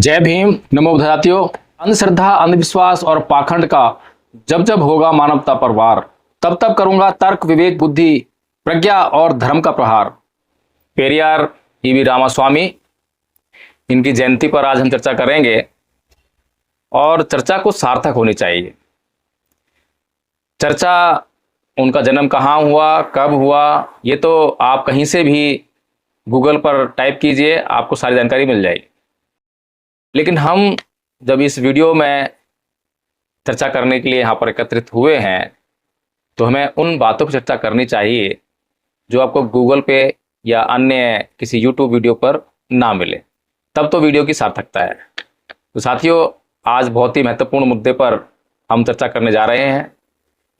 जय भीम। नमो बुद्धातियों। अंधश्रद्धा, अंधविश्वास और पाखंड का जब जब होगा मानवता पर वार, तब तब करूंगा तर्क, विवेक, बुद्धि, प्रज्ञा और धर्म का प्रहार। पेरियार ईवी रामास्वामी, इनकी जयंती पर आज हम चर्चा करेंगे और चर्चा को सार्थक होनी चाहिए। चर्चा उनका जन्म कहाँ हुआ, कब हुआ, ये तो आप कहीं से भी गूगल पर टाइप कीजिए, आपको सारी जानकारी मिल जाएगी। लेकिन हम जब इस वीडियो में चर्चा करने के लिए यहाँ पर एकत्रित हुए हैं, तो हमें उन बातों पर चर्चा करनी चाहिए जो आपको गूगल पे या अन्य किसी यूट्यूब वीडियो पर ना मिले, तब तो वीडियो की सार्थकता है। तो साथियों, आज बहुत ही महत्वपूर्ण मुद्दे पर हम चर्चा करने जा रहे हैं।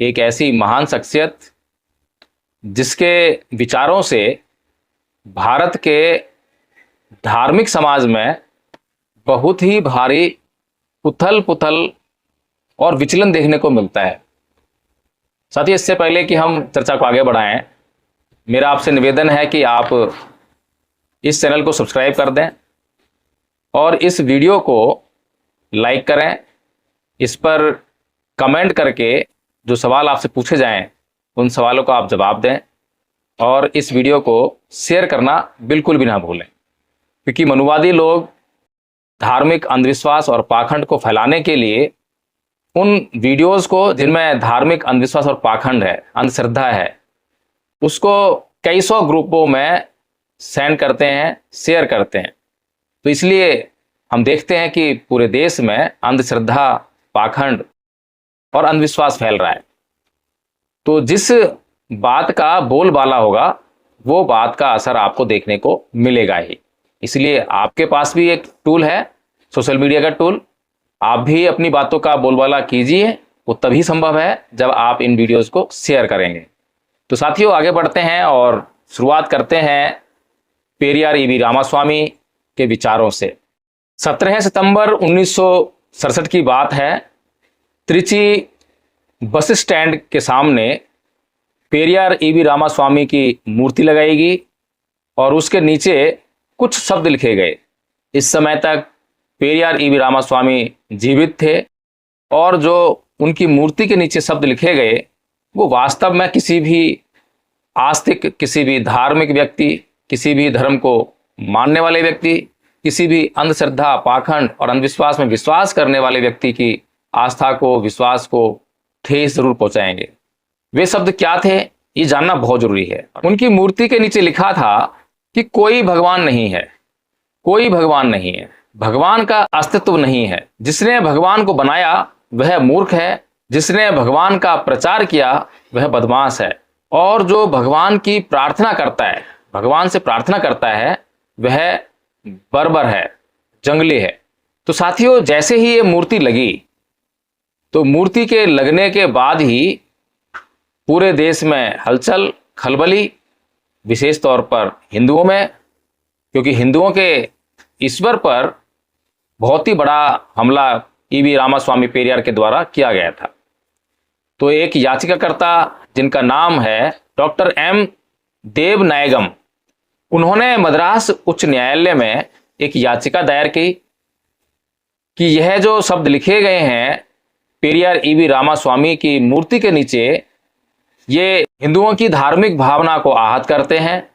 एक ऐसी महान शख्सियत जिसके विचारों से भारत के धार्मिक समाज में बहुत ही भारी उथल पुथल और विचलन देखने को मिलता है। साथियों, इससे पहले कि हम चर्चा को आगे बढ़ाएं, मेरा आपसे निवेदन है कि आप इस चैनल को सब्सक्राइब कर दें और इस वीडियो को लाइक करें। इस पर कमेंट करके जो सवाल आपसे पूछे जाएं, उन सवालों का आप जवाब दें और इस वीडियो को शेयर करना बिल्कुल भी ना भूलें, क्योंकि मनुवादी लोग धार्मिक अंधविश्वास और पाखंड को फैलाने के लिए उन वीडियोस को जिनमें धार्मिक अंधविश्वास और पाखंड है, अंधश्रद्धा है, उसको कई सौ ग्रुपों में सेंड करते हैं, शेयर करते हैं। तो इसलिए हम देखते हैं कि पूरे देश में अंधश्रद्धा, पाखंड और अंधविश्वास फैल रहा है। तो जिस बात का बोलबाला होगा, वो बात का असर आपको देखने को मिलेगा ही। इसलिए आपके पास भी एक टूल है, सोशल मीडिया का टूल, आप भी अपनी बातों का बोलबाला कीजिए। वो तभी संभव है जब आप इन वीडियोस को शेयर करेंगे। तो साथियों, आगे बढ़ते हैं और शुरुआत करते हैं पेरियार ईवी रामास्वामी के विचारों से। 17 सितंबर 1967 की बात है। त्रिची बस स्टैंड के सामने पेरियार ईवी रामास्वामी की मूर्ति लगाएगी और उसके नीचे कुछ शब्द लिखे गए। इस समय तक पेरियार ईवी रामास्वामी जीवित थे और जो उनकी मूर्ति के नीचे शब्द लिखे गए, वो वास्तव में किसी भी आस्तिक, किसी भी धार्मिक व्यक्ति, किसी भी धर्म को मानने वाले व्यक्ति, किसी भी अंधश्रद्धा, पाखंड और अंधविश्वास में विश्वास करने वाले व्यक्ति की आस्था को, विश्वास को ठेस जरूर पहुंचाएंगे। वे शब्द क्या थे, ये जानना बहुत जरूरी है। उनकी मूर्ति के नीचे लिखा था कि कोई भगवान नहीं है, कोई भगवान नहीं है, भगवान का अस्तित्व नहीं है। जिसने भगवान को बनाया वह मूर्ख है, जिसने भगवान का प्रचार किया वह बदमाश है, और जो भगवान की प्रार्थना करता है, भगवान से प्रार्थना करता है, वह बर्बर है, जंगली है। तो साथियों, जैसे ही ये मूर्ति लगी, तो मूर्ति के लगने के बाद ही पूरे देश में हलचल, खलबली, विशेष तौर पर हिंदुओं में, क्योंकि हिंदुओं के ईश्वर पर बहुत ही बड़ा हमला ईवी रामास्वामी पेरियार के द्वारा किया गया था। तो एक याचिकाकर्ता जिनका नाम है डॉक्टर एम देवनायगम, उन्होंने मद्रास उच्च न्यायालय में एक याचिका दायर की कि यह जो शब्द लिखे गए हैं पेरियार ईवी रामास्वामी की मूर्ति के नीचे, ये हिंदुओं की धार्मिक भावना को आहत करते हैं,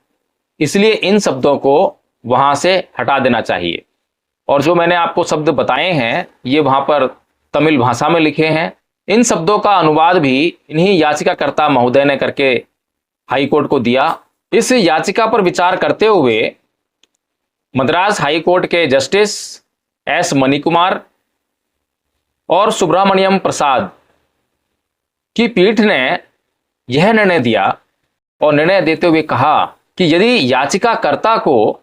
इसलिए इन शब्दों को वहां से हटा देना चाहिए। और जो मैंने आपको शब्द बताए हैं, ये वहां पर तमिल भाषा में लिखे हैं। इन शब्दों का अनुवाद भी इन्हीं याचिकाकर्ता महोदय ने करके हाई कोर्ट को दिया। इस याचिका पर विचार करते हुए मद्रास हाई कोर्ट के जस्टिस एस मणिकुमार और सुब्रमण्यम प्रसाद की पीठ ने यह निर्णय दिया और निर्णय देते हुए कहा कि यदि याचिकाकर्ता को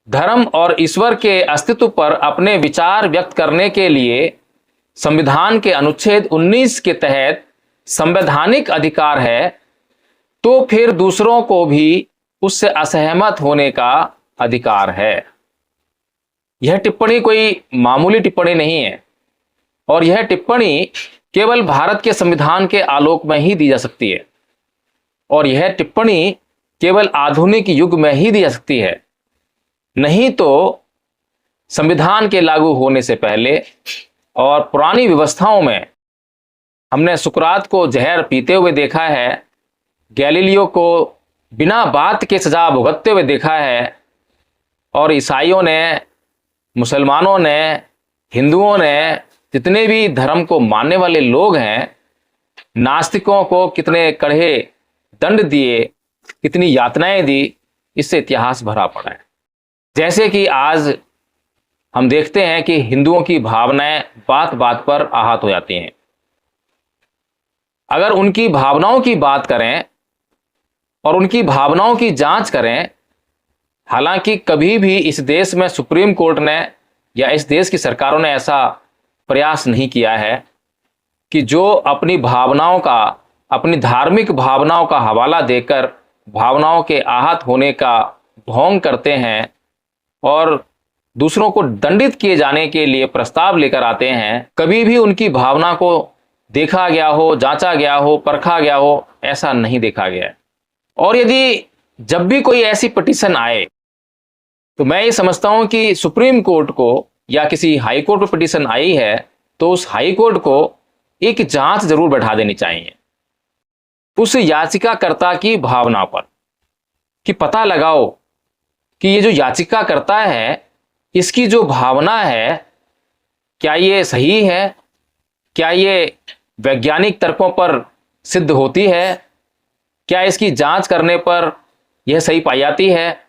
धर्म और ईश्वर के अस्तित्व पर अपने विचार व्यक्त करने के लिए संविधान के अनुच्छेद 19 के तहत संवैधानिक अधिकार है, तो फिर दूसरों को भी उससे असहमत होने का अधिकार है। यह टिप्पणी कोई मामूली टिप्पणी नहीं है और यह टिप्पणी केवल भारत के संविधान के आलोक में ही दी जा सकती है और यह टिप्पणी केवल आधुनिक युग में ही दी जा सकती है। नहीं तो संविधान के लागू होने से पहले और पुरानी व्यवस्थाओं में हमने सुकरात को जहर पीते हुए देखा है, गैलीलियो को बिना बात के सजा भुगतते हुए देखा है, और ईसाइयों ने, मुसलमानों ने, हिंदुओं ने, जितने भी धर्म को मानने वाले लोग हैं, नास्तिकों को कितने कड़े दंड दिए, कितनी यातनाएं दी, इससे इतिहास भरा पड़ा है। जैसे कि आज हम देखते हैं कि हिंदुओं की भावनाएं बात बात पर आहत हो जाती हैं। अगर उनकी भावनाओं की बात करें और उनकी भावनाओं की जांच करें, हालांकि कभी भी इस देश में सुप्रीम कोर्ट ने या इस देश की सरकारों ने ऐसा प्रयास नहीं किया है कि जो अपनी भावनाओं का, अपनी धार्मिक भावनाओं का हवाला देकर भावनाओं के आहत होने का ढोंग करते हैं और दूसरों को दंडित किए जाने के लिए प्रस्ताव लेकर आते हैं, कभी भी उनकी भावना को देखा गया हो, जांचा गया हो, परखा गया हो, ऐसा नहीं देखा गया है। और यदि जब भी कोई ऐसी पिटीशन आए तो मैं ये समझता हूं कि सुप्रीम कोर्ट को या किसी हाई कोर्ट में पिटीशन आई है तो उस हाई कोर्ट को एक जांच जरूर बैठा देनी चाहिए उस याचिकाकर्ता की भावना पर, कि पता लगाओ कि ये जो याचिकाकर्ता है इसकी जो भावना है, क्या ये सही है, क्या ये वैज्ञानिक तर्कों पर सिद्ध होती है, क्या इसकी जांच करने पर यह सही पाई जाती है।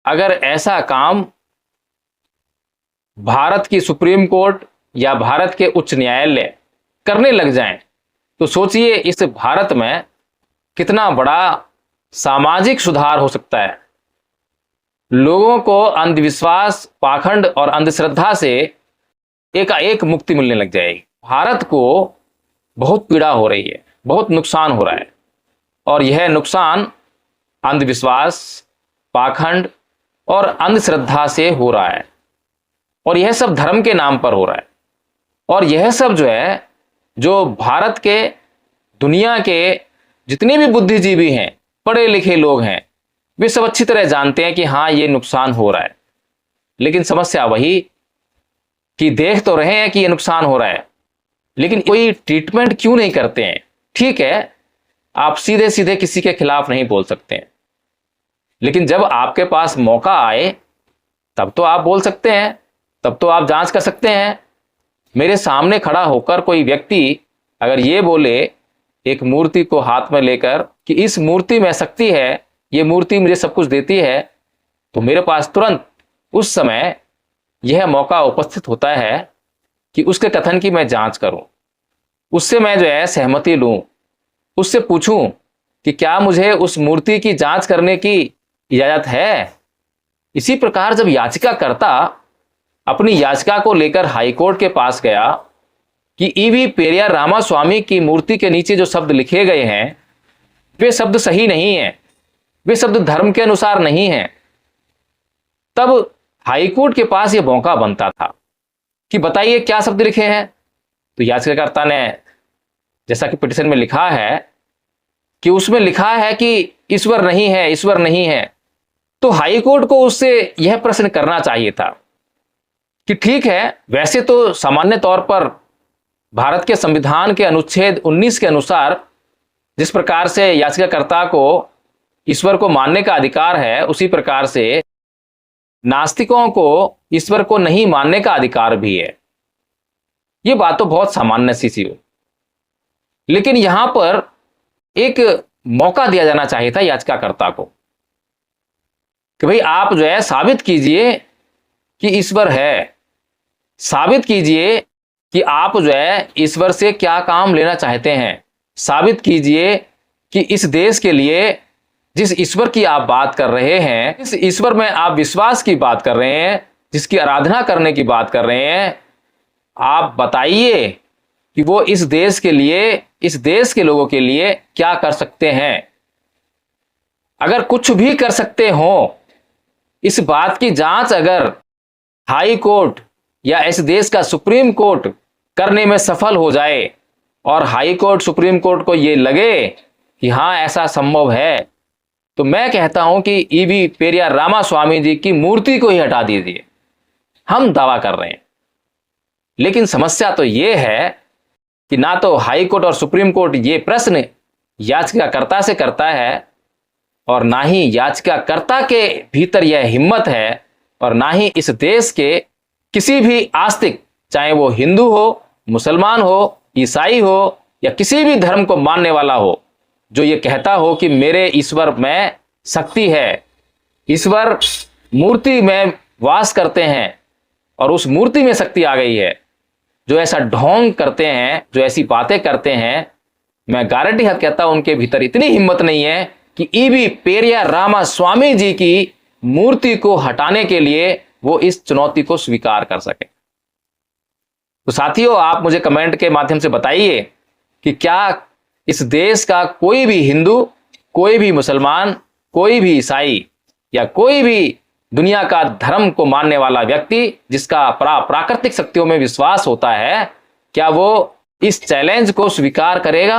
अगर ऐसा काम भारत की सुप्रीम कोर्ट या भारत के उच्च न्यायालय करने लग जाएं तो सोचिए इस भारत में कितना बड़ा सामाजिक सुधार हो सकता है। लोगों को अंधविश्वास, पाखंड और अंधश्रद्धा से एक मुक्ति मिलने लग जाएगी। भारत को बहुत पीड़ा हो रही है, बहुत नुकसान हो रहा है, और यह नुकसान अंधविश्वास, पाखंड और अंधश्रद्धा से हो रहा है, और यह सब धर्म के नाम पर हो रहा है। और यह सब जो है, जो भारत के, दुनिया के जितने भी बुद्धिजीवी हैं, पढ़े लिखे लोग हैं, वे सब अच्छी तरह जानते हैं कि हाँ ये नुकसान हो रहा है। लेकिन समस्या वही कि देख तो रहे हैं कि ये नुकसान हो रहा है, लेकिन कोई ट्रीटमेंट क्यों नहीं करते हैं। ठीक है, आप सीधे सीधे किसी के खिलाफ नहीं बोल सकते हैं, लेकिन जब आपके पास मौका आए तब तो आप बोल सकते हैं, तब तो आप जांच कर सकते हैं। मेरे सामने खड़ा होकर कोई व्यक्ति अगर ये बोले, एक मूर्ति को हाथ में लेकर, कि इस मूर्ति में शक्ति है, ये मूर्ति मुझे सब कुछ देती है, तो मेरे पास तुरंत उस समय यह मौका उपस्थित होता है कि उसके कथन की मैं जांच करूं, उससे मैं जो है सहमति लूं, उससे पूछूं कि क्या मुझे उस मूर्ति की जांच करने की इजाजत है। इसी प्रकार जब याचिकाकर्ता अपनी याचिका को लेकर हाईकोर्ट के पास गया कि ईवी पेरियार रामास्वामी की मूर्ति के नीचे जो शब्द लिखे गए हैं वे शब्द सही नहीं हैं, वे शब्द धर्म के अनुसार नहीं हैं, तब हाईकोर्ट के पास यह मौका बनता था कि बताइए क्या शब्द लिखे हैं। तो याचिकाकर्ता ने, जैसा कि पिटीशन में लिखा है कि उसमें लिखा है कि ईश्वर नहीं है, ईश्वर नहीं है, तो हाईकोर्ट को उससे यह प्रश्न करना चाहिए था कि ठीक है, वैसे तो सामान्य तौर पर भारत के संविधान के अनुच्छेद 19 के अनुसार जिस प्रकार से याचिकाकर्ता को ईश्वर को मानने का अधिकार है, उसी प्रकार से नास्तिकों को ईश्वर को नहीं मानने का अधिकार भी है। यह बात तो बहुत सामान्य सी हो, लेकिन यहां पर एक मौका दिया जाना चाहिए था याचिकाकर्ता को कि भाई आप जो है साबित कीजिए कि ईश्वर है, साबित कीजिए कि आप जो है ईश्वर से क्या काम लेना चाहते हैं, साबित कीजिए कि इस देश के लिए जिस ईश्वर की आप बात कर रहे हैं, जिस ईश्वर में आप विश्वास की बात कर रहे हैं, जिसकी आराधना करने की बात कर रहे हैं, आप बताइए कि वो इस देश के लिए, इस देश के लोगों के लिए क्या कर सकते हैं। अगर कुछ भी कर सकते हो, इस बात की जांच अगर हाई कोर्ट या इस देश का सुप्रीम कोर्ट करने में सफल हो जाए और हाई कोर्ट, सुप्रीम कोर्ट को यह लगे कि हां ऐसा संभव है, तो मैं कहता हूं कि ईवी पेरियार रामास्वामी जी की मूर्ति को ही हटा दीजिए, हम दावा कर रहे हैं। लेकिन समस्या तो ये है कि ना तो हाई कोर्ट और सुप्रीम कोर्ट ये प्रश्न याचिकाकर्ता से करता है, और ना ही याचिकाकर्ता के भीतर यह हिम्मत है, और ना ही इस देश के किसी भी आस्तिक, चाहे वो हिंदू हो, मुसलमान हो, ईसाई हो या किसी भी धर्म को मानने वाला हो, जो ये कहता हो कि मेरे ईश्वर में शक्ति है, ईश्वर मूर्ति में वास करते हैं और उस मूर्ति में शक्ति आ गई है, जो ऐसा ढोंग करते हैं, जो ऐसी बातें करते हैं, मैं गारंटी हाथ कहता हूं उनके भीतर इतनी हिम्मत नहीं है कि ईवी पेरियार रामास्वामी जी की मूर्ति को हटाने के लिए वो इस चुनौती को स्वीकार कर सके। तो साथियों, आप मुझे कमेंट के माध्यम से बताइए कि क्या इस देश का कोई भी हिंदू, कोई भी मुसलमान, कोई भी ईसाई या कोई भी दुनिया का धर्म को मानने वाला व्यक्ति जिसका प्राकृतिक शक्तियों में विश्वास होता है, क्या वो इस चैलेंज को स्वीकार करेगा?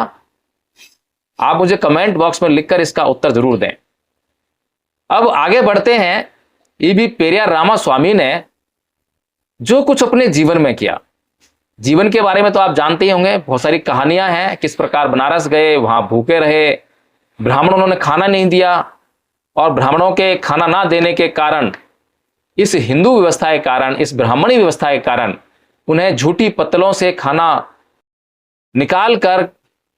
आप मुझे कमेंट बॉक्स में लिखकर इसका उत्तर जरूर दें। अब आगे बढ़ते हैं। ईवी पेरियार रामास्वामी ने जो कुछ अपने जीवन में किया, जीवन के बारे में तो आप जानते ही होंगे, बहुत सारी कहानियां हैं, किस प्रकार बनारस गए, वहां भूखे रहे, ब्राह्मणों ने खाना नहीं दिया, और ब्राह्मणों के खाना ना देने के कारण, इस हिंदू व्यवस्था के कारण, इस ब्राह्मणी व्यवस्था के कारण उन्हें झूठी पत्तलों से खाना निकाल कर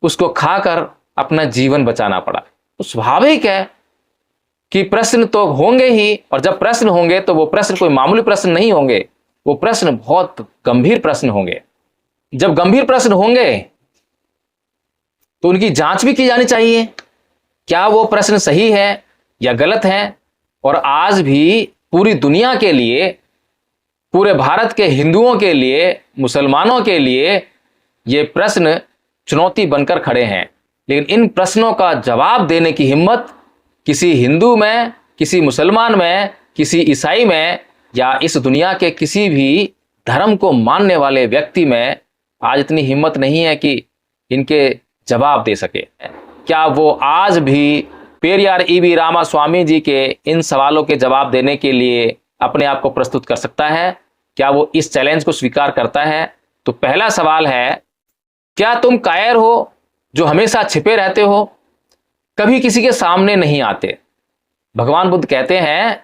उसको खाकर अपना जीवन बचाना पड़ा। तो स्वाभाविक है कि प्रश्न तो होंगे ही, और जब प्रश्न होंगे तो वो प्रश्न कोई मामूली प्रश्न नहीं होंगे, वो प्रश्न बहुत गंभीर प्रश्न होंगे। जब गंभीर प्रश्न होंगे तो उनकी जांच भी की जानी चाहिए, क्या वो प्रश्न सही है या गलत है। और आज भी पूरी दुनिया के लिए, पूरे भारत के हिंदुओं के लिए, मुसलमानों के लिए ये प्रश्न चुनौती बनकर खड़े हैं। लेकिन इन प्रश्नों का जवाब देने की हिम्मत किसी हिंदू में, किसी मुसलमान में, किसी ईसाई में या इस दुनिया के किसी भी धर्म को मानने वाले व्यक्ति में आज इतनी हिम्मत नहीं है कि इनके जवाब दे सके। क्या वो आज भी पेरियार ईवी रामास्वामी जी के इन सवालों के जवाब देने के लिए अपने आप को प्रस्तुत कर सकता है? क्या वो इस चैलेंज को स्वीकार करता है? तो पहला सवाल है, क्या तुम कायर हो जो हमेशा छिपे रहते हो, कभी किसी के सामने नहीं आते? भगवान बुद्ध कहते हैं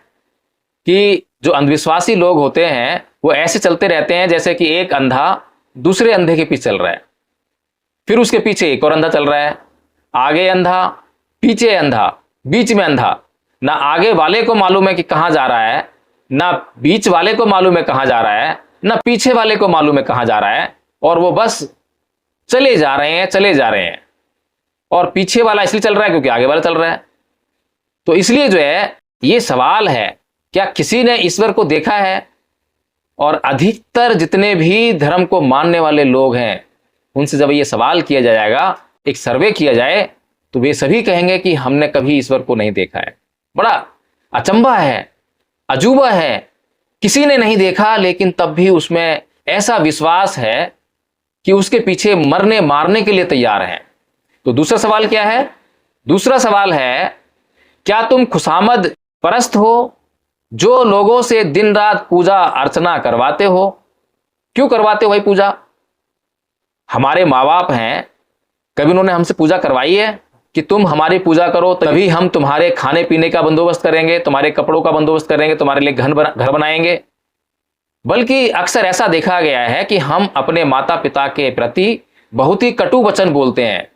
कि जो अंधविश्वासी लोग होते हैं वो ऐसे चलते रहते हैं जैसे कि एक अंधा दूसरे अंधे के पीछे चल रहा है, फिर उसके पीछे एक और अंधा चल रहा है, आगे अंधा, पीछे अंधा, बीच में अंधा। ना आगे वाले को मालूम है कि कहां जा रहा है, ना बीच वाले को मालूम है कहां जा रहा है, ना पीछे वाले को मालूम है कहां जा रहा है, और वो बस चले जा रहे हैं, चले जा रहे हैं। और पीछे वाला इसलिए चल रहा है क्योंकि आगे वाला चल रहा है। तो इसलिए जो है ये सवाल है, क्या किसी ने ईश्वर को देखा है? और अधिकतर जितने भी धर्म को मानने वाले लोग हैं उनसे जब ये सवाल किया जाएगा, एक सर्वे किया जाए, तो वे सभी कहेंगे कि हमने कभी ईश्वर को नहीं देखा है। बड़ा अचंभा है, अजूबा है, किसी ने नहीं देखा लेकिन तब भी उसमें ऐसा विश्वास है कि उसके पीछे मरने मारने के लिए तैयार है। तो दूसरा सवाल क्या है? दूसरा सवाल है, क्या तुम खुशामद परस्त हो जो लोगों से दिन रात पूजा अर्चना करवाते हो? क्यों करवाते हो भाई पूजा? हमारे माँ बाप हैं, कभी उन्होंने हमसे पूजा करवाई है कि तुम हमारी पूजा करो तभी हम तुम्हारे खाने पीने का बंदोबस्त करेंगे, तुम्हारे कपड़ों का बंदोबस्त करेंगे, तुम्हारे लिए घर बनाएंगे? बल्कि अक्सर ऐसा देखा गया है कि हम अपने माता पिता के प्रति बहुत ही कटु वचन बोलते हैं,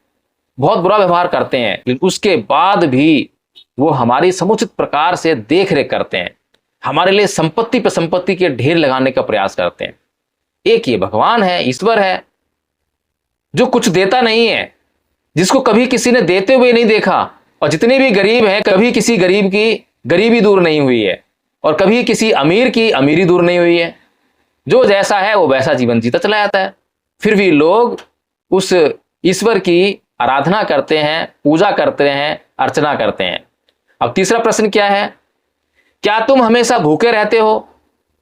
बहुत बुरा व्यवहार करते हैं, लेकिन उसके बाद भी वो हमारी समुचित प्रकार से देख रेख करते हैं, हमारे लिए संपत्ति पर संपत्ति के ढेर लगाने का प्रयास करते हैं। एक ये भगवान है, ईश्वर है, जो कुछ देता नहीं है, जिसको कभी किसी ने देते हुए नहीं देखा, और जितने भी गरीब हैं कभी किसी गरीब की गरीबी दूर नहीं हुई है, और कभी किसी अमीर की अमीरी दूर नहीं हुई है। जो जैसा है वो वैसा जीवन जीता चला जाता है। फिर भी लोग उस ईश्वर की आराधना करते हैं, पूजा करते हैं, अर्चना करते हैं। अब तीसरा प्रश्न क्या है? क्या तुम हमेशा भूखे रहते हो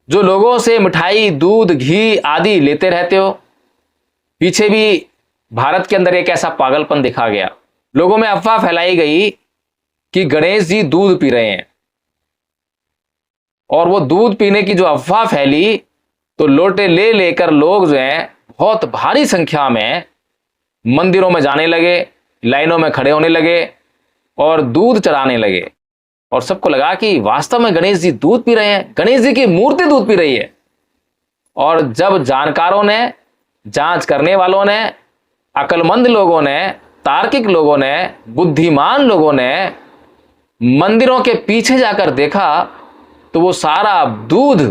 जो लोगों से मिठाई, दूध, घी आदि लेते रहते हो? पीछे भी भारत के अंदर एक ऐसा पागलपन देखा गया, लोगों में अफवाह फैलाई गई कि गणेश जी दूध पी रहे हैं। और वो दूध पीने की जो अफवाह फैली तो लोटे ले लेकर लोग जो हैं बहुत भारी संख्या में मंदिरों में जाने लगे, लाइनों में खड़े होने लगे और दूध चढ़ाने लगे। और सबको लगा कि वास्तव में गणेश जी दूध पी रहे हैं, गणेश जी की मूर्ति दूध पी रही है। और जब जानकारों ने, जांच करने वालों ने, अक्लमंद लोगों ने, तार्किक लोगों ने, बुद्धिमान लोगों ने मंदिरों के पीछे जाकर देखा तो वो सारा दूध,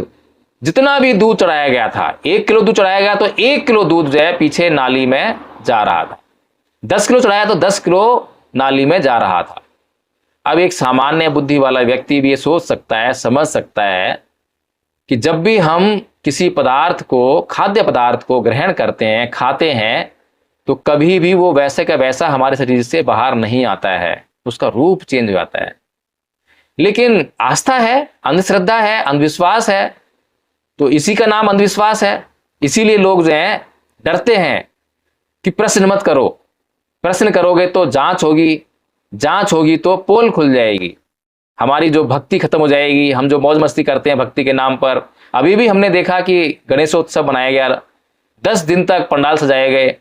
जितना भी दूध चढ़ाया गया था, 1 किलो दूध चढ़ाया गया तो 1 किलो दूध जो है पीछे नाली में जा रहा था। 10 किलो चढ़ाया तो 10 किलो नाली में जा रहा था। अब एक सामान्य बुद्धि वाला व्यक्ति भी ये सोच सकता है, समझ सकता है कि जब भी हम किसी पदार्थ को, खाद्य पदार्थ को ग्रहण करते हैं, खाते हैं, तो कभी भी वो वैसे का वैसा हमारे शरीर से बाहर नहीं आता है, उसका रूप चेंज हो जाता है। लेकिन आस्था है, अंधश्रद्धा है, अंधविश्वास है, तो इसी का नाम अंधविश्वास है। इसीलिए लोग जो हैं डरते हैं कि प्रश्न मत करो, प्रश्न करोगे तो जांच होगी, जांच होगी तो पोल खुल जाएगी, हमारी जो भक्ति खत्म हो जाएगी, हम जो मौज मस्ती करते हैं भक्ति के नाम पर। अभी भी हमने देखा कि गणेशोत्सव मनाया गया, 10 दिन तक पंडाल सजाए गए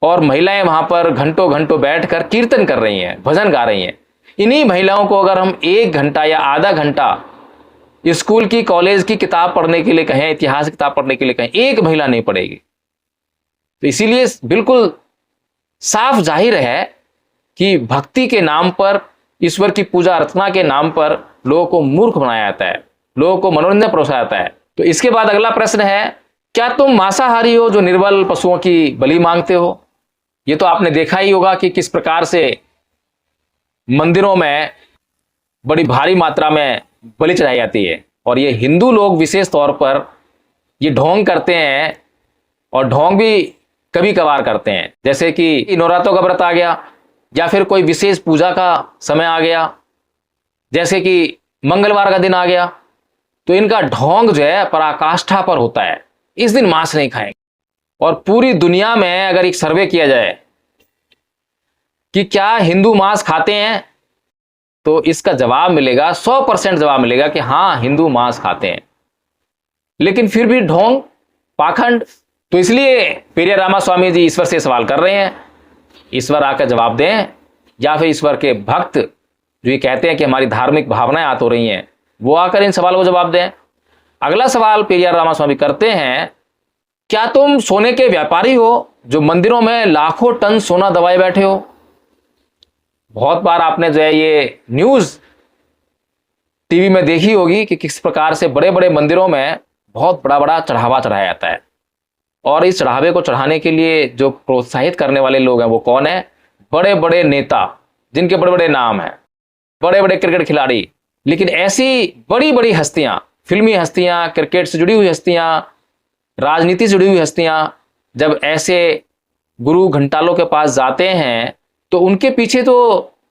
और महिलाएं वहां पर घंटों घंटों बैठकर कीर्तन कर रही हैं, भजन गा रही हैं। इन्हीं महिलाओं को अगर हम 1 घंटा या आधा घंटा स्कूल की, कॉलेज की किताब पढ़ने के लिए कहें, इतिहास की किताब पढ़ने के लिए कहें, एक महिला नहीं पढ़ेगी। तो इसीलिए बिल्कुल साफ जाहिर है कि भक्ति के नाम पर, ईश्वर की पूजा अर्चना के नाम पर लोगों को मूर्ख बनाया जाता है, लोगों को मनोरंजन परोसा जाता है। तो इसके बाद अगला प्रश्न है, क्या तुम मांसाहारी हो जो निर्बल पशुओं की बलि मांगते हो? ये तो आपने देखा ही होगा कि किस प्रकार से मंदिरों में बड़ी भारी मात्रा में बलि चढ़ाई जाती है। और ये हिंदू लोग विशेष तौर पर ये ढोंग करते हैं, और ढोंग भी कभी कभार करते हैं, जैसे कि नवरात्रों का व्रत आ गया या फिर कोई विशेष पूजा का समय आ गया, जैसे कि मंगलवार का दिन आ गया, तो इनका ढोंग जो है पराकाष्ठा पर होता है, इस दिन मांस नहीं खाएंगे। और पूरी दुनिया में अगर एक सर्वे किया जाए कि क्या हिंदू मांस खाते हैं, तो इसका जवाब मिलेगा, 100% जवाब मिलेगा कि हाँ, हिंदू मांस खाते हैं। लेकिन फिर भी ढोंग, पाखंड। तो इसलिए पेरिया रामा स्वामी जी ईश्वर से सवाल कर रहे हैं, ईश्वर आकर जवाब दें, या फिर ईश्वर के भक्त जो ये कहते हैं कि हमारी धार्मिक भावनाएं आत हो रही हैं, वो आकर इन सवालों को जवाब दें। अगला सवाल पेरिया रामा स्वामी करते हैं, क्या तुम सोने के व्यापारी हो जो मंदिरों में लाखों टन सोना दबाए बैठे हो? बहुत बार आपने जो है ये न्यूज टीवी में देखी होगी कि किस प्रकार से बड़े बड़े मंदिरों में बहुत बड़ा बड़ा चढ़ावा चढ़ाया जाता है। और इस चढ़ावे को चढ़ाने के लिए जो प्रोत्साहित करने वाले लोग हैं वो कौन है? बड़े बड़े नेता, जिनके बड़े बड़े नाम हैं, बड़े बड़े क्रिकेट खिलाड़ी। लेकिन ऐसी बड़ी बड़ी हस्तियां, फिल्मी हस्तियां, क्रिकेट से जुड़ी हुई हस्तियां, राजनीति से जुड़ी हुई हस्तियां, जब ऐसे गुरु घंटालों के पास जाते हैं तो उनके पीछे तो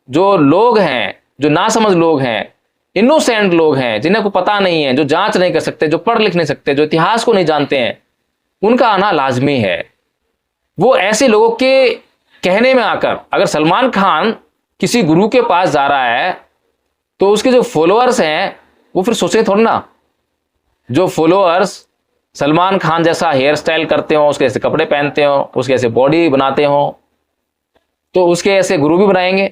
जो लोग हैं, जो नासमझ लोग हैं, इनोसेंट लोग हैं, जिन्हें को पता नहीं है, जो जांच नहीं कर सकते, जो पढ़ लिख नहीं सकते, जो इतिहास को नहीं जानते हैं, उनका आना लाजमी है। वो ऐसे लोगों के कहने में आकर, अगर सलमान खान किसी गुरु के पास जा रहा है तो उसके जो फॉलोअर्स हैं वो फिर सोचे थोड़ा ना, जो फॉलोअर्स सलमान खान जैसा हेयर स्टाइल करते हो, उसके ऐसे कपड़े पहनते हो, उसके ऐसे बॉडी बनाते हो, तो उसके ऐसे गुरु भी बनाएंगे।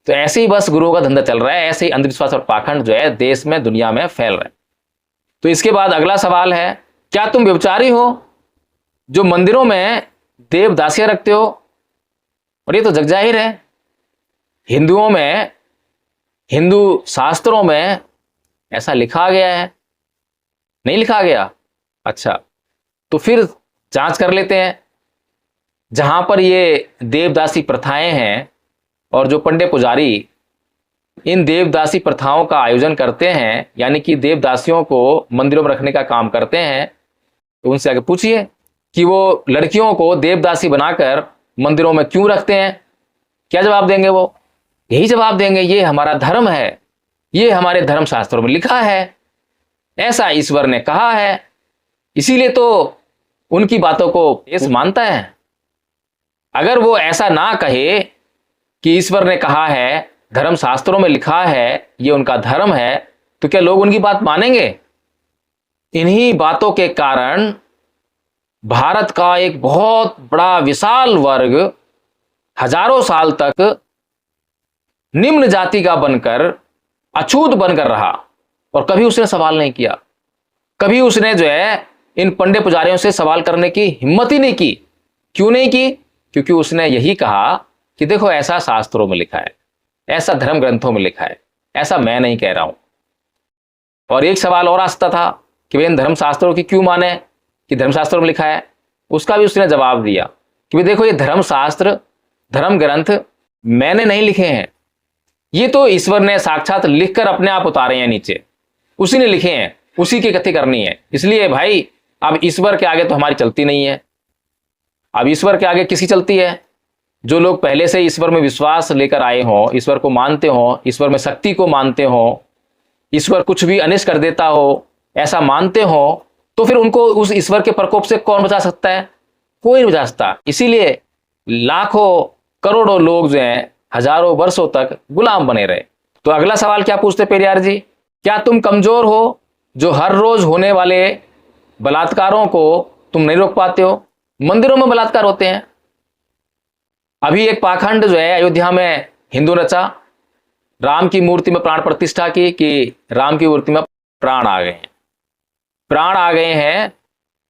तो ऐसे ही बस गुरुओं का धंधा चल रहा है, ऐसे ही अंधविश्वास और पाखंड जो है देश में, दुनिया में फैल रहा है। तो इसके बाद अगला सवाल है, क्या तुम व्यभिचारी हो जो मंदिरों में देवदासियां रखते हो? और ये तो जग जाहिर है, हिंदुओं में, हिंदू शास्त्रों में ऐसा लिखा गया है। नहीं लिखा गया? अच्छा, तो फिर जांच कर लेते हैं। जहां पर ये देवदासी प्रथाएं हैं और जो पंडे पुजारी इन देवदासी प्रथाओं का आयोजन करते हैं, यानी कि देवदासियों को मंदिरों में रखने का काम करते हैं, तो उनसे आगे पूछिए कि वो लड़कियों को देवदासी बनाकर मंदिरों में क्यों रखते हैं। क्या जवाब देंगे वो? यही जवाब देंगे, ये हमारा धर्म है, ये हमारे धर्म शास्त्रों में लिखा है, ऐसा ईश्वर ने कहा है, इसीलिए तो उनकी बातों को देश मानता है। अगर वो ऐसा ना कहे कि ईश्वर ने कहा है, धर्म शास्त्रों में लिखा है, ये उनका धर्म है, तो क्या लोग उनकी बात मानेंगे? इन्हीं बातों के कारण भारत का एक बहुत बड़ा विशाल वर्ग हजारों साल तक निम्न जाति का बनकर, अछूत बनकर रहा और कभी उसने सवाल नहीं किया। कभी उसने जो है इन पंडित पुजारियों से सवाल करने की हिम्मत ही नहीं की। क्यों नहीं की? क्योंकि उसने यही कहा कि देखो, ऐसा शास्त्रों में लिखा है, ऐसा धर्म ग्रंथों में लिखा है, ऐसा मैं नहीं कह रहा हूं। और एक सवाल और आता था कि भाई इन धर्मशास्त्रों की क्यों माने, कि धर्मशास्त्रों में लिखा है। उसका भी उसने जवाब दिया कि भाई देखो, ये धर्मशास्त्र, धर्म ग्रंथ मैंने नहीं लिखे हैं, ये तो ईश्वर ने साक्षात लिखकर अपने आप उतारे हैं नीचे, उसी ने लिखे हैं, उसी की कथी करनी है। इसलिए भाई अब ईश्वर के आगे तो हमारी चलती नहीं है। अब ईश्वर के आगे किसी चलती है? जो लोग पहले से ईश्वर में विश्वास लेकर आए हों, ईश्वर को मानते हों, ईश्वर में शक्ति को मानते हों, ईश्वर कुछ भी अनिष्ट कर देता हो ऐसा मानते हो, तो फिर उनको उस ईश्वर के प्रकोप से कौन बचा सकता है? कोई नहीं बचा सकता। इसीलिए लाखों करोड़ों लोग जो हैं हजारों वर्षों तक गुलाम बने रहे। तो अगला सवाल क्या पूछते पेरियार जी? क्या तुम कमजोर हो जो हर रोज होने वाले बलात्कारों को तुम नहीं रोक पाते हो? मंदिरों में बलात्कार होते हैं। अभी एक पाखंड जो है अयोध्या में हिंदू रचा, राम की मूर्ति में प्राण प्रतिष्ठा की कि राम की मूर्ति में प्राण आ गए हैं, प्राण आ गए हैं,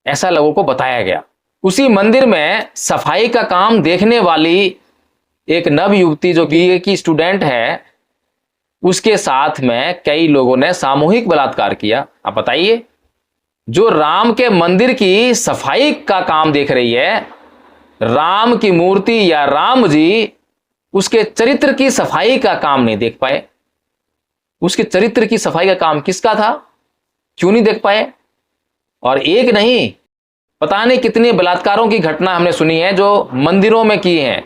ऐसा लोगों को बताया गया। उसी मंदिर में सफाई का काम देखने वाली एक नव युवती जो बीए की स्टूडेंट है, उसके साथ में कई लोगों ने सामूहिक बलात्कार किया। आप बताइए, जो राम के मंदिर की सफाई का काम देख रही है, राम की मूर्ति या राम जी उसके चरित्र की सफाई का काम नहीं देख पाए। उसके चरित्र की सफाई का काम किसका था? क्यों नहीं देख पाए? और एक नहीं, पता नहीं कितने बलात्कारों की घटना हमने सुनी है जो मंदिरों में की हैं।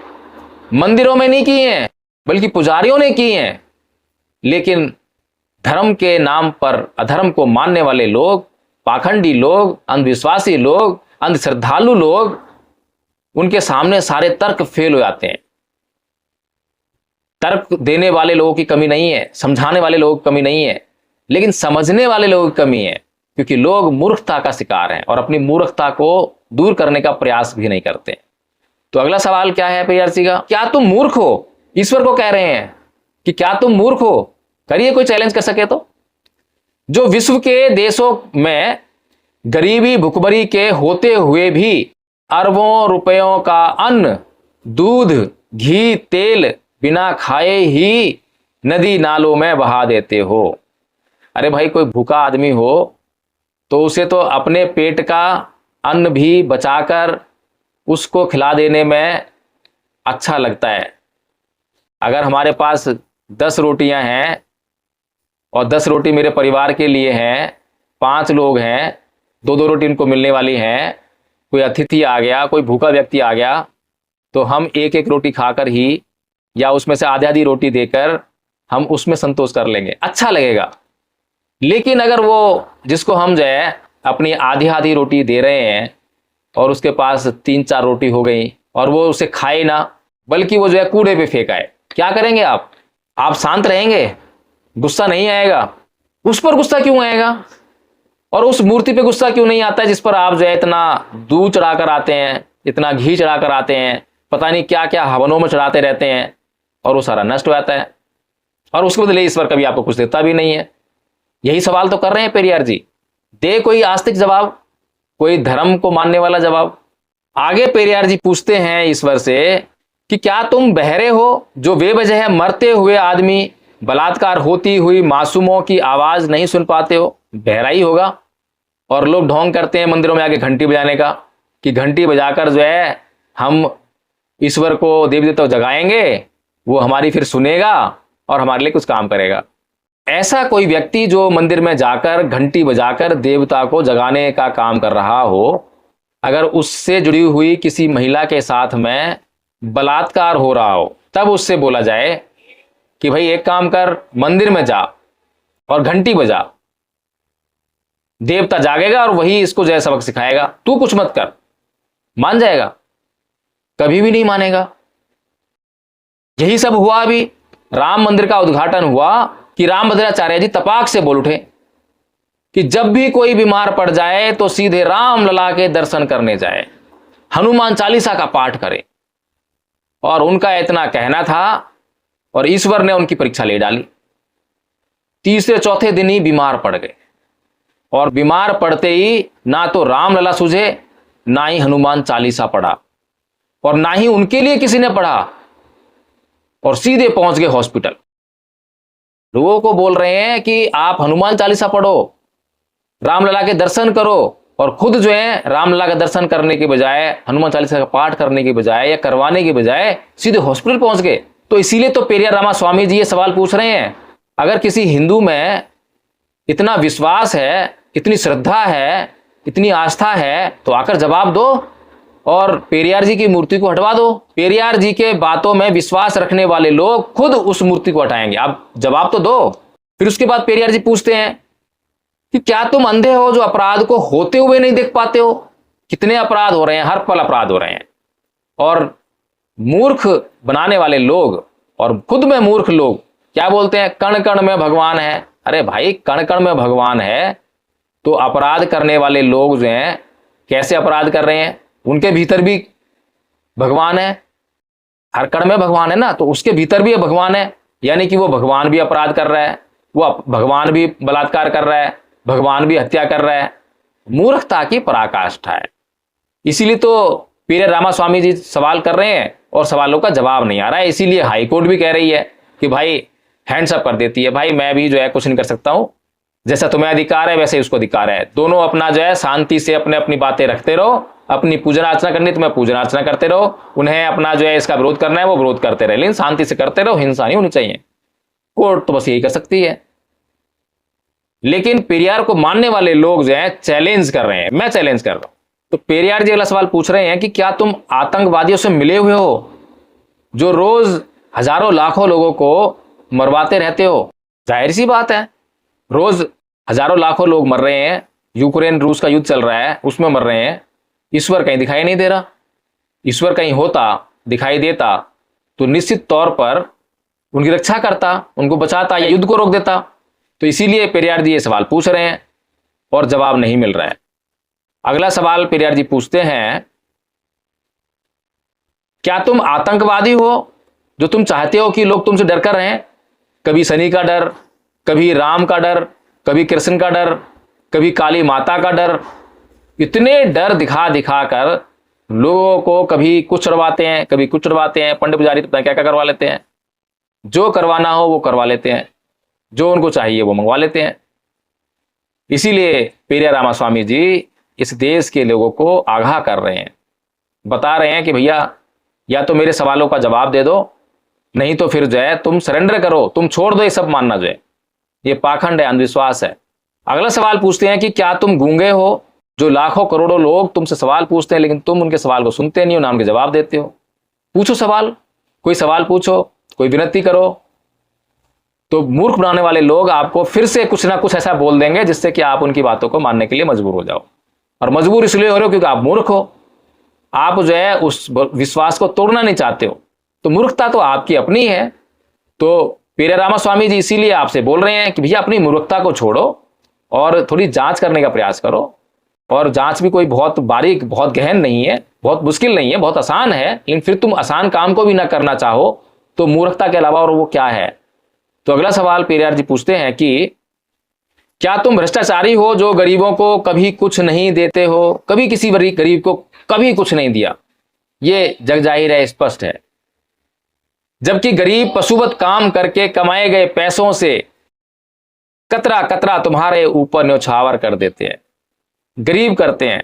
मंदिरों में नहीं की हैं, बल्कि पुजारियों ने की हैं। लेकिन धर्म के नाम पर अधर्म को मानने वाले लोग, पाखंडी लोग, अंधविश्वासी लोग, अंधश्रद्धालु लोग, उनके सामने सारे तर्क फेल हो जाते हैं। तर्क देने वाले लोगों की कमी नहीं है, समझाने वाले लोगों की कमी नहीं है, लेकिन समझने वाले लोगों की कमी है। क्योंकि लोग मूर्खता का शिकार हैं और अपनी मूर्खता को दूर करने का प्रयास भी नहीं करते। तो अगला सवाल क्या है पेरियार जी का? क्या तुम मूर्ख हो? ईश्वर को कह रहे हैं कि क्या तुम मूर्ख हो? करिए, कोई चैलेंज कर सके तो। जो विश्व के देशों में गरीबी भुखमरी के होते हुए भी अरबों रुपयों का अन्न, दूध, घी, तेल बिना खाए ही नदी नालों में बहा देते हो। अरे भाई, कोई भूखा आदमी हो तो उसे तो अपने पेट का अन्न भी बचाकर उसको खिला देने में अच्छा लगता है। अगर हमारे पास 10 रोटियां हैं और 10 रोटी मेरे परिवार के लिए हैं, 5 लोग हैं, 2-2 रोटी उनको मिलने वाली हैं, कोई अतिथि आ गया, कोई भूखा व्यक्ति आ गया, तो हम एक एक रोटी खाकर ही या उसमें से आधी आधी रोटी देकर हम उसमें संतोष कर लेंगे, अच्छा लगेगा। लेकिन अगर वो जिसको हम जो है अपनी आधी आधी रोटी दे रहे हैं और उसके पास 3-4 रोटी हो गई और वो उसे खाए ना, बल्कि वो जो है कूड़े पे फेंकाए, क्या करेंगे आप? आप शांत रहेंगे? गुस्सा नहीं आएगा? उस पर गुस्सा क्यों आएगा? और उस मूर्ति पे गुस्सा क्यों नहीं आता है जिस पर आप जो है इतना दूध चढ़ाकर आते हैं, इतना घी चढ़ाकर आते हैं, पता नहीं क्या क्या हवनों में चढ़ाते रहते हैं, और वो सारा नष्ट हो जाता है और उसके बदले ईश्वर कभी आपको कुछ देता भी नहीं है। यही सवाल तो कर रहे हैं पेरियार जी। दे कोई आस्तिक जवाब, कोई धर्म को मानने वाला जवाब। आगे पेरियार जी पूछते हैं ईश्वर से कि क्या तुम बहरे हो जो बेवजह मरते हुए आदमी, बलात्कार होती हुई मासूमों की आवाज नहीं सुन पाते हो? बहरा ही होगा। और लोग ढोंग करते हैं मंदिरों में आके घंटी बजाने का कि घंटी बजाकर जो है हम ईश्वर को, देवी देवता को जगाएंगे, वो हमारी फिर सुनेगा और हमारे लिए कुछ काम करेगा। ऐसा कोई व्यक्ति जो मंदिर में जाकर घंटी बजाकर देवता को जगाने का काम कर रहा हो, अगर उससे जुड़ी हुई किसी महिला के साथ में बलात्कार हो रहा हो, तब उससे बोला जाए कि भाई एक काम कर, मंदिर में जा और घंटी बजा, देवता जागेगा और वही इसको जो है सबक सिखाएगा, तू कुछ मत कर, मान जाएगा? कभी भी नहीं मानेगा। यही सब हुआ। अभी राम मंदिर का उद्घाटन हुआ, कि रामभद्राचार्य जी तपाक से बोल उठे कि जब भी कोई बीमार पड़ जाए तो सीधे राम लला के दर्शन करने जाए, हनुमान चालीसा का पाठ करे। और उनका इतना कहना था और ईश्वर ने उनकी परीक्षा ले डाली। तीसरे चौथे दिन ही बीमार पड़ गए और बीमार पड़ते ही ना तो रामलला सूझे, ना ही हनुमान चालीसा पढ़ा और ना ही उनके लिए किसी ने पढ़ा, और सीधे पहुंच गए हॉस्पिटल। लोगों को बोल रहे हैं कि आप हनुमान चालीसा पढ़ो, रामलला के दर्शन करो, और खुद जो है रामलला का दर्शन करने के बजाय, हनुमान चालीसा का पाठ करने के बजाय या करवाने के बजाय सीधे हॉस्पिटल पहुंच गए। तो इसीलिए तो पेरियार रामास्वामी जी ये सवाल पूछ रहे हैं, अगर किसी हिंदू में इतना विश्वास है, इतनी श्रद्धा है, इतनी आस्था है, तो आकर जवाब दो और पेरियार जी की मूर्ति को हटवा दो। पेरियार जी के बातों में विश्वास रखने वाले लोग खुद उस मूर्ति को हटाएंगे। आप जवाब तो दो। फिर उसके बाद पेरियार जी पूछते हैं कि क्या तुम अंधे हो जो अपराध को होते हुए नहीं देख पाते हो? कितने अपराध हो रहे हैं, हर पल अपराध हो रहे हैं। और मूर्ख बनाने वाले लोग और खुद में मूर्ख लोग क्या बोलते हैं, कण कण में भगवान है। अरे भाई, कण कण में भगवान है तो अपराध करने वाले लोग जो हैं कैसे अपराध कर रहे हैं? उनके भीतर भी भगवान है, हर कण में भगवान है ना, तो उसके भीतर भी भगवान है। यानी कि वो भगवान भी अपराध कर रहा है, वो भगवान भी बलात्कार कर रहा है, भगवान भी हत्या कर रहा है। मूर्खता की पराकाष्ठा है। इसीलिए तो पेरियार रामास्वामी जी सवाल कर रहे हैं और सवालों का जवाब नहीं आ रहा है। इसीलिए हाईकोर्ट भी कह रही है कि भाई हैंड्स अप कर देती है, भाई मैं भी जो है कुछ नहीं कर सकता हूं, जैसा तुम्हें अधिकार है वैसे ही उसको अधिकार है। दोनों अपना जो है शांति से अपने अपनी बातें रखते रहो, अपनी पूजन अर्चना करनी तुम्हें पूजन अर्चना करते रहो, उन्हें अपना जो है इसका विरोध करना है वो विरोध करते रहे, लेकिन शांति से करते रहो, हिंसा नहीं होनी चाहिए। कोर्ट तो बस यही कर सकती है। लेकिन पेरियार को मानने वाले लोग जो है चैलेंज कर रहे हैं, मैं चैलेंज कर रहा हूं। तो पेरियार जी अगला सवाल पूछ रहे हैं कि क्या तुम आतंकवादियों से मिले हुए हो जो रोज हजारों लाखों लोगों को मरवाते रहते हो? जाहिर सी बात है, रोज हजारों लाखों लोग मर रहे हैं, यूक्रेन रूस का युद्ध चल रहा है उसमें मर रहे हैं, ईश्वर कहीं दिखाई नहीं दे रहा। ईश्वर कहीं होता, दिखाई देता तो निश्चित तौर पर उनकी रक्षा करता, उनको बचाता या युद्ध को रोक देता। तो इसीलिए पेरियार जी ये सवाल पूछ रहे हैं और जवाब नहीं मिल रहा है। अगला सवाल पेरियार जी पूछते हैं, क्या तुम आतंकवादी हो जो तुम चाहते हो कि लोग तुमसे डर कर रहें? कभी शनि का डर, कभी राम का डर, कभी कृष्ण का डर, कभी काली माता का डर। इतने डर दिखा दिखा कर लोगों को कभी कुछ चढ़वाते हैं, कभी कुछ चढ़वाते हैं। पंडित पुजारी क्या क्या करवा लेते हैं, जो करवाना हो वो करवा लेते हैं, जो उनको चाहिए वो मंगवा लेते हैं। इसीलिए पेरियार रामास्वामी जी इस देश के लोगों को आगाह कर रहे हैं, बता रहे हैं कि भैया या तो मेरे सवालों का जवाब दे दो, नहीं तो फिर जो है तुम सरेंडर करो, तुम छोड़ दो ये सब मानना, जो है ये पाखंड है, अंधविश्वास है। अगला सवाल पूछते हैं कि क्या तुम गूंगे हो जो लाखों करोड़ों लोग तुमसे सवाल पूछते हैं लेकिन तुम उनके सवाल को सुनते नहीं हो, ना उनके जवाब देते हो? पूछो सवाल, कोई सवाल पूछो, कोई विनती करो। तो मूर्ख बनाने वाले लोग आपको फिर से कुछ ना कुछ ऐसा बोल देंगे जिससे कि आप उनकी बातों को मानने के लिए मजबूर हो जाओ। और मजबूर इसलिए हो रहे हो क्योंकि आप मूर्ख हो, आप जो है उस विश्वास को तोड़ना नहीं चाहते हो। तो मूर्खता तो आपकी अपनी है। तो पेरियार रामास्वामी जी इसीलिए आपसे बोल रहे हैं कि भैया अपनी मूर्खता को छोड़ो और थोड़ी जांच करने का प्रयास करो। और जांच भी कोई बहुत बारीक, बहुत गहन नहीं है, बहुत मुश्किल नहीं है, बहुत आसान है। लेकिन फिर तुम आसान काम को भी ना करना चाहो तो मूर्खता के अलावा और वो क्या है? तो अगला सवाल पेरियार जी पूछते हैं कि क्या तुम भ्रष्टाचारी हो जो गरीबों को कभी कुछ नहीं देते हो? कभी किसी गरीब को कभी कुछ नहीं दिया, ये जग जाहिर है, स्पष्ट है। जबकि गरीब पशुवत काम करके कमाए गए पैसों से कतरा कतरा तुम्हारे ऊपर न्यौछावर कर देते हैं, गरीब करते हैं।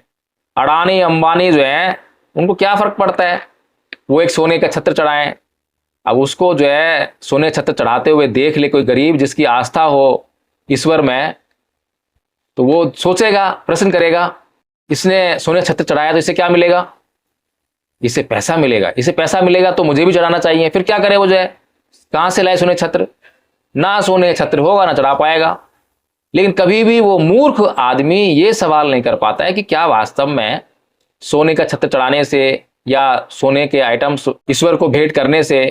अडानी अंबानी जो है उनको क्या फर्क पड़ता है, वो एक सोने का छत्र चढ़ाएं। अब उसको जो है सोने छत्र चढ़ाते हुए देख ले कोई गरीब जिसकी आस्था हो ईश्वर में, तो वो सोचेगा, प्रश्न करेगा, इसने सोने छत्र चढ़ाया तो इसे क्या मिलेगा? इसे पैसा मिलेगा, इसे पैसा मिलेगा तो मुझे भी चढ़ाना चाहिए। फिर क्या करे वो जो है, कहां से लाए सोने छत्र? ना सोने छत्र होगा ना चढ़ा पाएगा। लेकिन कभी भी वो मूर्ख आदमी ये सवाल नहीं कर पाता है कि क्या वास्तव में सोने का छत्र चढ़ाने से या सोने के आइटम्स ईश्वर को भेंट करने से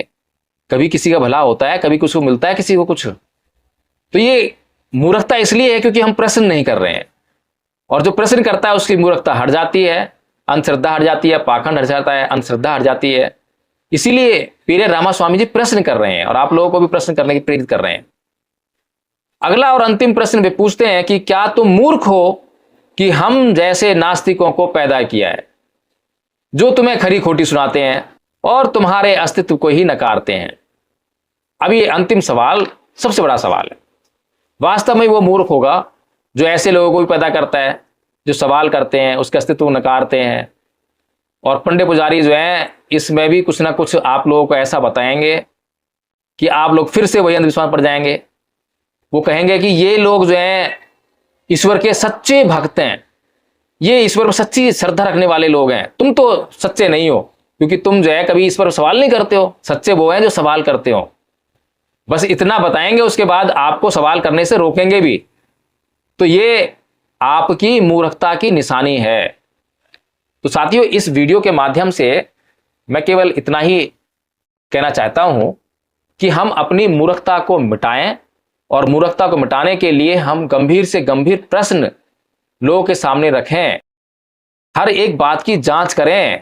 कभी किसी का भला होता है, कभी कुछ को मिलता है किसी को कुछ? तो ये मूर्खता इसलिए है क्योंकि हम प्रश्न नहीं कर रहे हैं, और जो प्रश्न करता है उसकी मूर्खता हट जाती है, अंधश्रद्धा हट जाती है, पाखंड हट जाता है, अंधश्रद्धा हट जाती है। इसीलिए पेरियार रामास्वामी जी प्रश्न कर रहे हैं और आप लोगों को भी प्रश्न करने की प्रेरित कर रहे हैं। अगला और अंतिम प्रश्न वे पूछते हैं कि क्या तुम मूर्ख हो कि हम जैसे नास्तिकों को पैदा किया है, जो तुम्हें खरी खोटी सुनाते हैं और तुम्हारे अस्तित्व को ही नकारते हैं। अब ये अंतिम सवाल सबसे बड़ा सवाल है। वास्तव में वो मूर्ख होगा जो ऐसे लोगों को भी पैदा करता है जो सवाल करते हैं, उसके अस्तित्व को नकारते हैं। और पंडित पुजारी जो हैं इसमें भी कुछ ना कुछ आप लोगों को ऐसा बताएंगे कि आप लोग फिर से वही अंधविश्वास पर जाएंगे। वो कहेंगे कि ये लोग जो हैं ईश्वर के सच्चे भक्त हैं, ये ईश्वर पर सच्ची श्रद्धा रखने वाले लोग हैं। तुम तो सच्चे नहीं हो क्योंकि तुम जो है कभी ईश्वर पर सवाल नहीं करते हो। सच्चे वो हैं जो सवाल करते हो। बस इतना बताएंगे, उसके बाद आपको सवाल करने से रोकेंगे भी। तो ये आपकी मूर्खता की निशानी है। तो साथियों, इस वीडियो के माध्यम से मैं केवल इतना ही कहना चाहता हूं कि हम अपनी मूर्खता को मिटाएं, और मूर्खता को मिटाने के लिए हम गंभीर से गंभीर प्रश्न लोगों के सामने रखें, हर एक बात की जांच करें।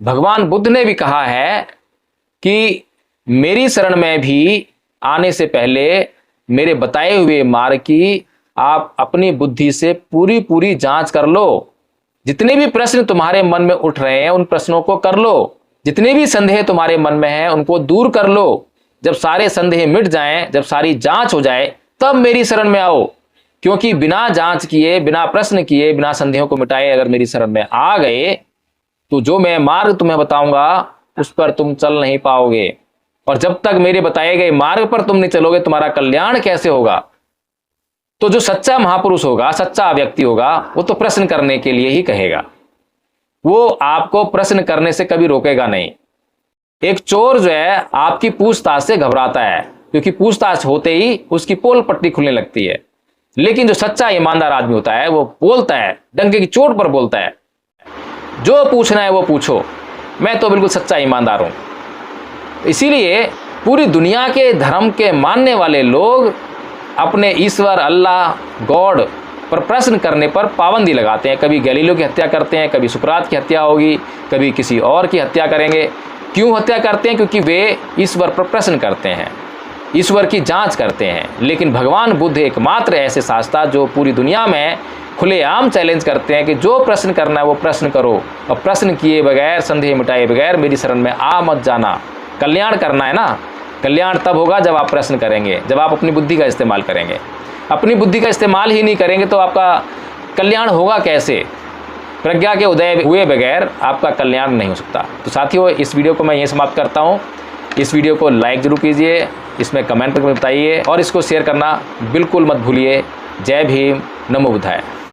भगवान बुद्ध ने भी कहा है कि मेरी शरण में भी आने से पहले मेरे बताए हुए मार्ग की आप अपनी बुद्धि से पूरी पूरी जांच कर लो। जितने भी प्रश्न तुम्हारे मन में उठ रहे हैं उन प्रश्नों को कर लो। जितने भी संदेह तुम्हारे मन में हैं उनको दूर कर लो। जब सारे संदेह मिट जाएं, जब सारी जांच हो जाए, तब मेरी शरण में आओ। क्योंकि बिना जांच किए, बिना प्रश्न किए, बिना संदेहों को मिटाए अगर मेरी शरण में आ गए तो जो मैं मार्ग तुम्हें बताऊंगा उस पर तुम चल नहीं पाओगे। और जब तक मेरे बताए गए मार्ग पर तुम नहीं चलोगे, तुम्हारा कल्याण कैसे होगा? तो जो सच्चा महापुरुष होगा, सच्चा व्यक्ति होगा, वो तो प्रश्न करने के लिए ही कहेगा। वो आपको प्रश्न करने से कभी रोकेगा नहीं। एक चोर जो है आपकी पूछताछ से घबराता है क्योंकि पूछताछ होते ही उसकी पोल पट्टी खुलने लगती है। लेकिन जो सच्चा ईमानदार आदमी होता है वो बोलता है, डंके की चोट पर बोलता है, जो पूछना है वो पूछो, मैं तो बिल्कुल सच्चा ईमानदार हूं। इसीलिए पूरी दुनिया के धर्म के मानने वाले लोग अपने ईश्वर, अल्लाह, गॉड पर प्रश्न करने पर पाबंदी लगाते हैं। कभी गैलीलियो की हत्या करते हैं, कभी सुकरात की हत्या होगी, कभी किसी और की हत्या करेंगे। क्यों हत्या करते हैं? क्योंकि वे ईश्वर पर प्रश्न करते हैं, ईश्वर की जांच करते हैं। लेकिन भगवान बुद्ध एकमात्र ऐसे शास्त्रा जो पूरी दुनिया में खुलेआम चैलेंज करते हैं कि जो प्रश्न करना है वो प्रश्न करो, और प्रश्न किए बगैर, संदेह मिटाए बगैर मेरी शरण में आ मत जाना। कल्याण करना है ना, कल्याण तब होगा जब आप प्रश्न करेंगे, जब आप अपनी बुद्धि का इस्तेमाल करेंगे। अपनी बुद्धि का इस्तेमाल ही नहीं करेंगे तो आपका कल्याण होगा कैसे? प्रज्ञा के उदय हुए बगैर आपका कल्याण नहीं हो सकता। तो साथियों, इस वीडियो को मैं यहीं समाप्त करता हूँ। इस वीडियो को लाइक जरूर कीजिए, इसमें कमेंट करके बताइए और इसको शेयर करना बिल्कुल मत भूलिए। जय भीम, नमो बुद्धाय।